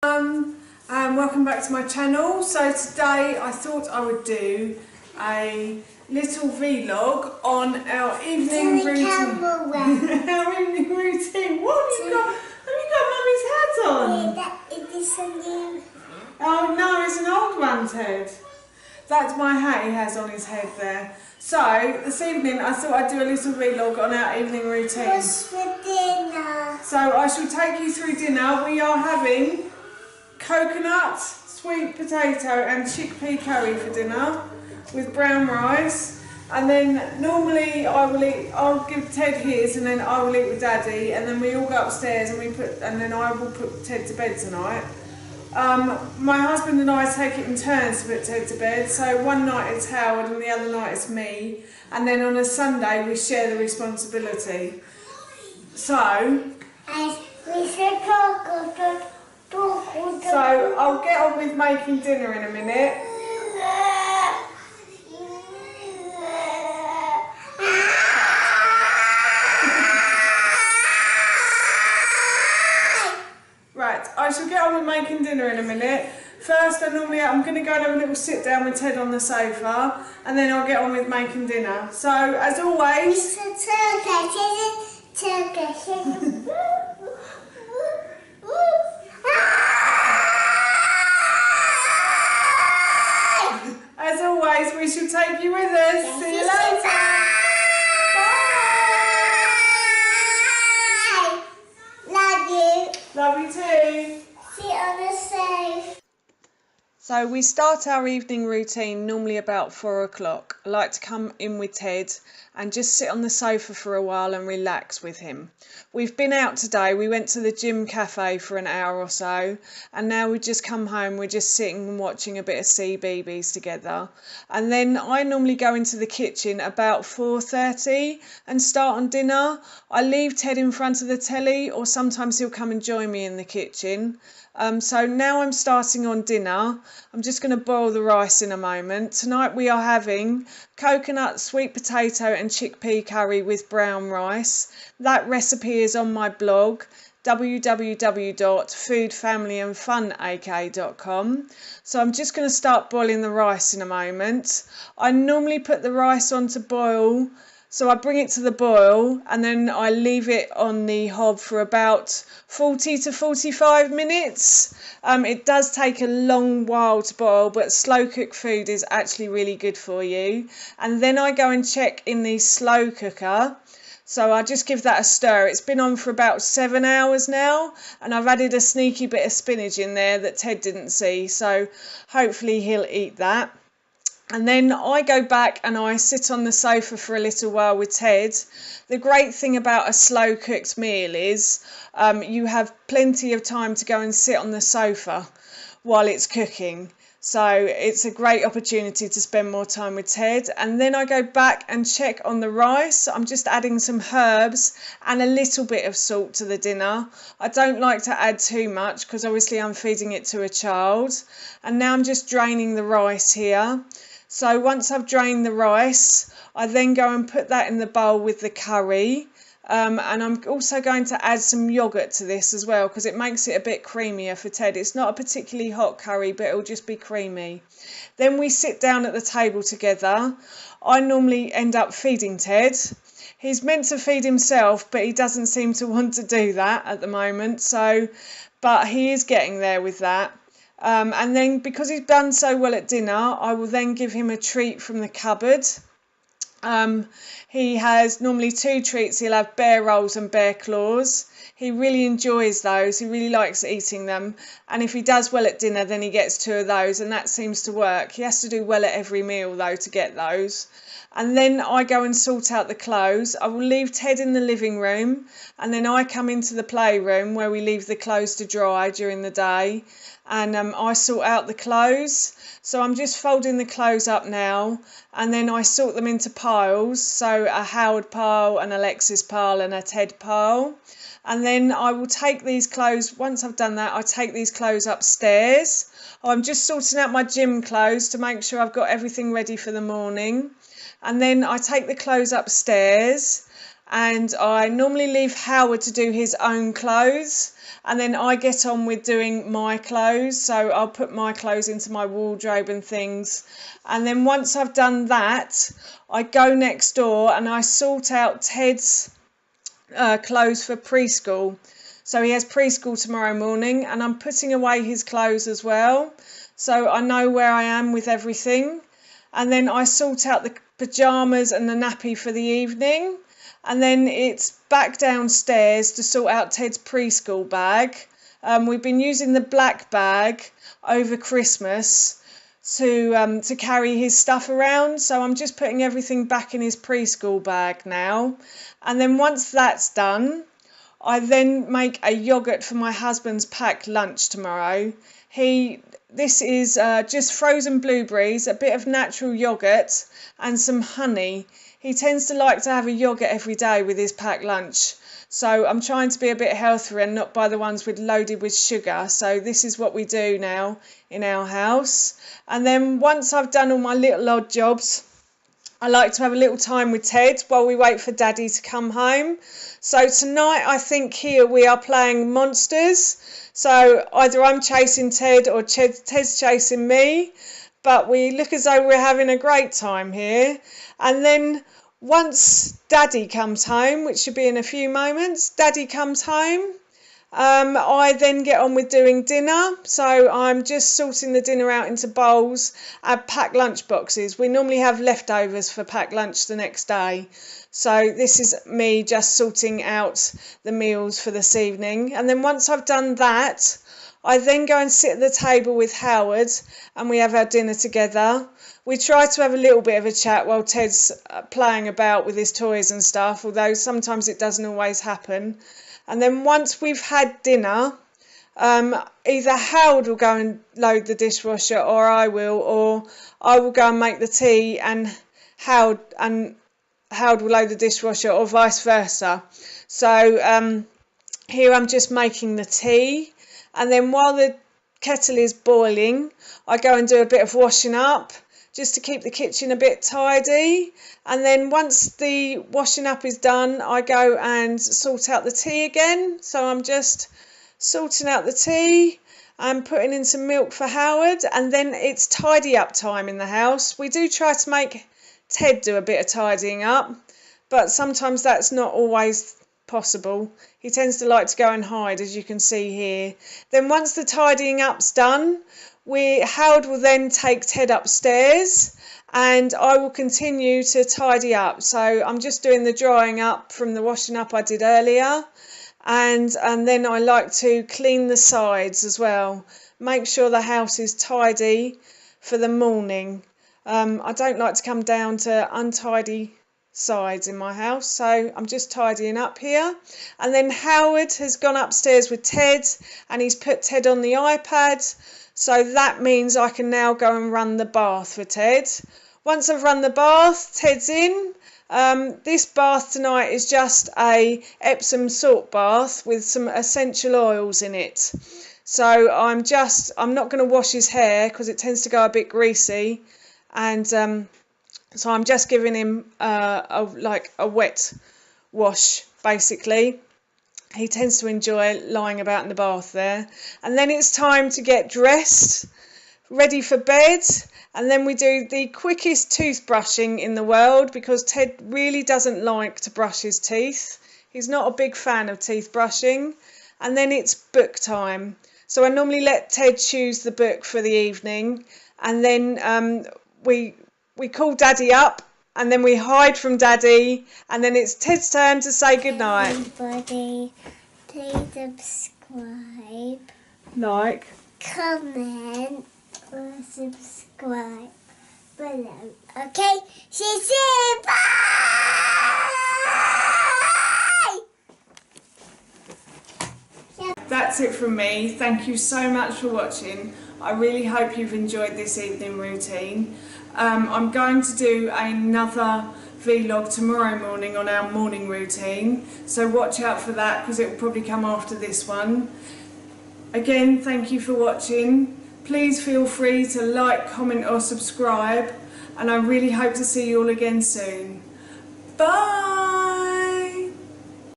And welcome back to my channel. So today I thought I would do a little vlog on our evening routine. Our evening routine. What have you got? Have you got Mummy's hat on? It is a new. Oh no, it's an old one's head. That's my hat he has on his head there. So this evening I thought I'd do a little vlog on our evening routine. What's for dinner? So I shall take you through dinner. We are having coconut, sweet potato and chickpea curry for dinner with brown rice, and then normally I'll give Ted his and then I will eat with Daddy, and then we all go upstairs and then I will put Ted to bed tonight. My husband and I take it in turns to put Ted to bed, so one night it's Howard and the other night it's me, and then on a Sunday we share the responsibility. So I'll get on with making dinner in a minute. Right, I shall get on with making dinner in a minute. First, I'm going to go and have a little sit down with Ted on the sofa, and then I'll get on with making dinner. So, as always... As always, we shall take you with us. See you later. Bye. Love you. Love you too. See you on the safe. So we start our evening routine normally about 4 o'clock. I like to come in with Ted and just sit on the sofa for a while and relax with him. We've been out today. We went to the gym cafe for an hour or so, and now we just come home. We're just sitting and watching a bit of CBeebies together. And then I normally go into the kitchen about 4:30 and start on dinner. I leave Ted in front of the telly, or sometimes he'll come and join me in the kitchen. So now I'm starting on dinner. I'm just going to boil the rice in a moment. Tonight we are having coconut, sweet potato and chickpea curry with brown rice. That recipe is on my blog, www.foodfamilyandfunak.com. So I'm just going to start boiling the rice in a moment. I normally put the rice on to boil. So I bring it to the boil and then I leave it on the hob for about 40 to 45 minutes. It does take a long while to boil, but slow cooked food is actually really good for you. And then I go and check in the slow cooker. So I just give that a stir. It's been on for about 7 hours now, and I've added a sneaky bit of spinach in there that Ted didn't see. So hopefully he'll eat that. And then I go back and I sit on the sofa for a little while with Ted. The great thing about a slow cooked meal is you have plenty of time to go and sit on the sofa while it's cooking. So it's a great opportunity to spend more time with Ted. And then I go back and check on the rice. I'm just adding some herbs and a little bit of salt to the dinner. I don't like to add too much because obviously I'm feeding it to a child. And now I'm just draining the rice here. So once I've drained the rice, I then go and put that in the bowl with the curry. And I'm also going to add some yoghurt to this as well because it makes it a bit creamier for Ted. It's not a particularly hot curry, but it'll just be creamy. Then we sit down at the table together. I normally end up feeding Ted. He's meant to feed himself, but he doesn't seem to want to do that at the moment. But he is getting there with that. And then because he's done so well at dinner, I will then give him a treat from the cupboard. He has normally 2 treats. He'll have bear rolls and bear claws. He really enjoys those. He really likes eating them. And if he does well at dinner, then he gets 2 of those, and that seems to work. He has to do well at every meal, though, to get those. And then I go and sort out the clothes. I will leave Ted in the living room, and then I come into the playroom where we leave the clothes to dry during the day. And I sort out the clothes. So I'm just folding the clothes up now, and then I sort them into piles. So a Howard pile, an Alexis pile and a Ted pile. And then I will take these clothes, once I've done that, I take these clothes upstairs. I'm just sorting out my gym clothes to make sure I've got everything ready for the morning. And then I take the clothes upstairs and I normally leave Howard to do his own clothes, and then I get on with doing my clothes. So I'll put my clothes into my wardrobe and things, and then once I've done that, I go next door and I sort out Ted's clothes for preschool. So he has preschool tomorrow morning, and I'm putting away his clothes as well, so I know where I am with everything. And then I sort out the pyjamas and the nappy for the evening, and then it's back downstairs to sort out Ted's preschool bag. We've been using the black bag over Christmas to carry his stuff around, so I'm just putting everything back in his preschool bag now. And then once that's done, I then make a yoghurt for my husband's packed lunch tomorrow. This is just frozen blueberries, a bit of natural yoghurt and some honey. He tends to like to have a yoghurt every day with his packed lunch. So I'm trying to be a bit healthier and not buy the ones loaded with sugar. So this is what we do now in our house. And then once I've done all my little odd jobs, I like to have a little time with Ted while we wait for Daddy to come home. So tonight I think here we are playing monsters. So either I'm chasing Ted or Ted's chasing me. But we look as though we're having a great time here. And then once Daddy comes home, which should be in a few moments, Daddy comes home, I then get on with doing dinner. So I'm just sorting the dinner out into bowls and pack lunch boxes. We normally have leftovers for packed lunch the next day. So this is me just sorting out the meals for this evening. And then once I've done that, I then go and sit at the table with Howard and we have our dinner together. We try to have a little bit of a chat while Ted's playing about with his toys and stuff, although sometimes it doesn't always happen. And then once we've had dinner, either Howard will go and load the dishwasher or I will go and make the tea and Howard will load the dishwasher, or vice versa. So here I'm just making the tea, and then while the kettle is boiling, I go and do a bit of washing up just to keep the kitchen a bit tidy. And then once the washing up is done, I go and sort out the tea again. So I'm just sorting out the tea and putting in some milk for Howard, and then it's tidy up time in the house. We do try to make Ted do a bit of tidying up, but sometimes that's not always possible. He tends to like to go and hide, as you can see here. Then once the tidying up's done, Howard will then take Ted upstairs and I will continue to tidy up. So I'm just doing the drying up from the washing up I did earlier, and then I like to clean the sides as well. Make sure the house is tidy for the morning. I don't like to come down to untidy sides in my house, so I'm just tidying up here. And then Howard has gone upstairs with Ted and he's put Ted on the iPad, so that means I can now go and run the bath for Ted. Once I've run the bath, Ted's in. This bath tonight is just a Epsom salt bath with some essential oils in it. So I'm not going to wash his hair because it tends to go a bit greasy, and so I'm just giving him a wet wash basically. He tends to enjoy lying about in the bath there. And then it's time to get dressed, ready for bed. And then we do the quickest toothbrushing in the world because Ted really doesn't like to brush his teeth. He's not a big fan of teeth brushing. And then it's book time. So I normally let Ted choose the book for the evening. And then we call Daddy up. And then we hide from Daddy. And then it's Ted's turn to say goodnight. Everybody, please subscribe. Like. Comment or subscribe below. Okay? See you soon. Bye! That's it from me. Thank you so much for watching. I really hope you've enjoyed this evening routine. I'm going to do another vlog tomorrow morning on our morning routine, so watch out for that because it will probably come after this one. Again, thank you for watching. Please feel free to like, comment or subscribe, and I really hope to see you all again soon. Bye!